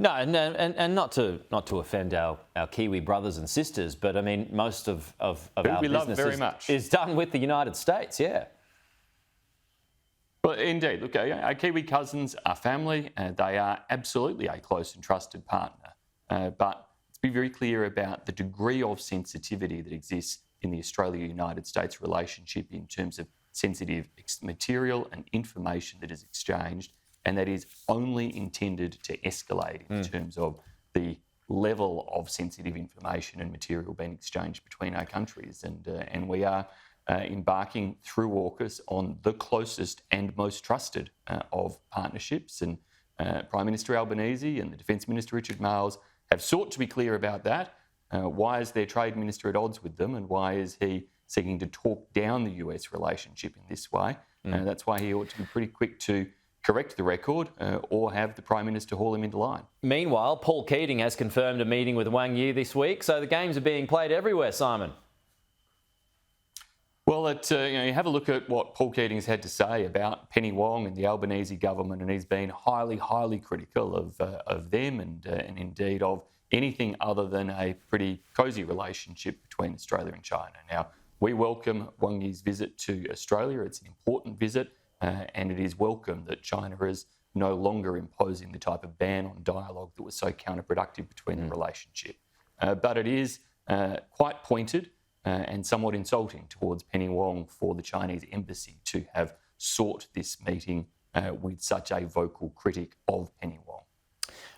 No, and not to offend our Kiwi brothers and sisters, but I mean, most of our we love business very much. is done with the United States, yeah. Well, indeed. Look, our Kiwi cousins are family. They are absolutely a close and trusted partner. But let's be very clear about the degree of sensitivity that exists in the Australia-United States relationship in terms of sensitive material and information that is exchanged, and that is only intended to escalate in terms of the level of sensitive information and material being exchanged between our countries. And we are embarking through AUKUS on the closest and most trusted of partnerships. And Prime Minister Albanese and the Defence Minister Richard Marles have sought to be clear about that. Why is their Trade Minister at odds with them, and why is he seeking to talk down the US relationship in this way? That's why he ought to be pretty quick to correct the record or have the Prime Minister haul him into line. Meanwhile, Paul Keating has confirmed a meeting with Wang Yi this week, so the games are being played everywhere, Simon. Well, you have a look at what Paul Keating has had to say about Penny Wong and the Albanese government, and he's been highly, highly critical of them and indeed of anything other than a pretty cosy relationship between Australia and China. Now, we welcome Wang Yi's visit to Australia. It's an important visit, and it is welcome that China is no longer imposing the type of ban on dialogue that was so counterproductive between the relationship. But it is quite pointed and somewhat insulting towards Penny Wong for the Chinese embassy to have sought this meeting with such a vocal critic of Penny Wong.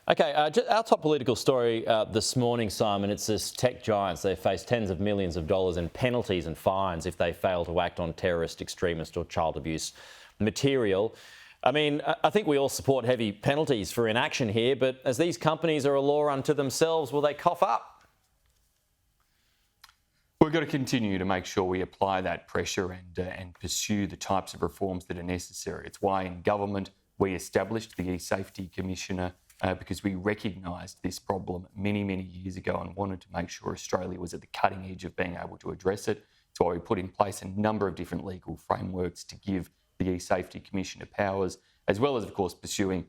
Okay, our top political story this morning, Simon, it's this tech giants. They face tens of millions of dollars in penalties and fines if they fail to act on terrorist, extremist or child abuse material. I mean, I think we all support heavy penalties for inaction here, but as these companies are a law unto themselves, will they cough up? We've got to continue to make sure we apply that pressure and pursue the types of reforms that are necessary. It's why in government we established the E-Safety Commissioner because we recognised this problem many, many years ago and wanted to make sure Australia was at the cutting edge of being able to address it. It's why we put in place a number of different legal frameworks to give the E-Safety Commissioner powers, as well as, of course, pursuing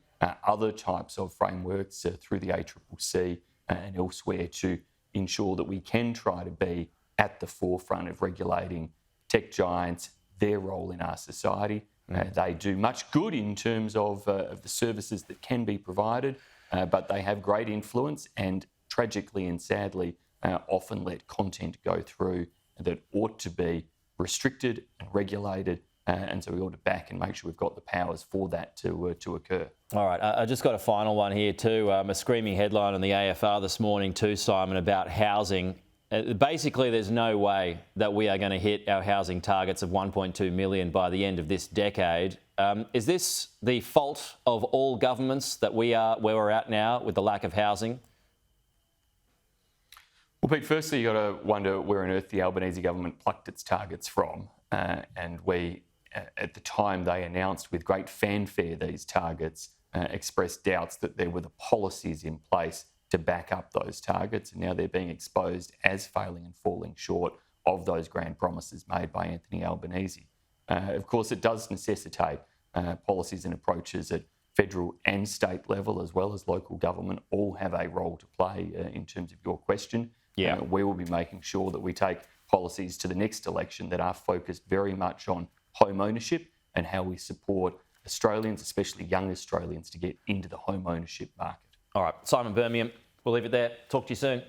other types of frameworks through the ACCC and elsewhere to ensure that we can try to be at the forefront of regulating tech giants, their role in our society. They do much good in terms of the services that can be provided, but they have great influence and tragically and sadly often let content go through that ought to be restricted and regulated. And so we ought to back and make sure we've got the powers for that to occur. All right, I just got a final one here too. A screaming headline on the AFR this morning too, Simon, about housing. Basically, there's no way that we are going to hit our housing targets of 1.2 million by the end of this decade. Is this the fault of all governments that we are where we're at now with the lack of housing? Well, Pete, firstly, you've got to wonder where on earth the Albanese government plucked its targets from. And we, at the time they announced with great fanfare these targets, expressed doubts that there were the policies in place to back up those targets, and now they're being exposed as failing and falling short of those grand promises made by Anthony Albanese. Of course, it does necessitate policies and approaches at federal and state level, as well as local government, all have a role to play in terms of your question. Yeah. We will be making sure that we take policies to the next election that are focused very much on home ownership and how we support Australians, especially young Australians, to get into the home ownership market. All right, Simon Birmingham, we'll leave it there. Talk to you soon.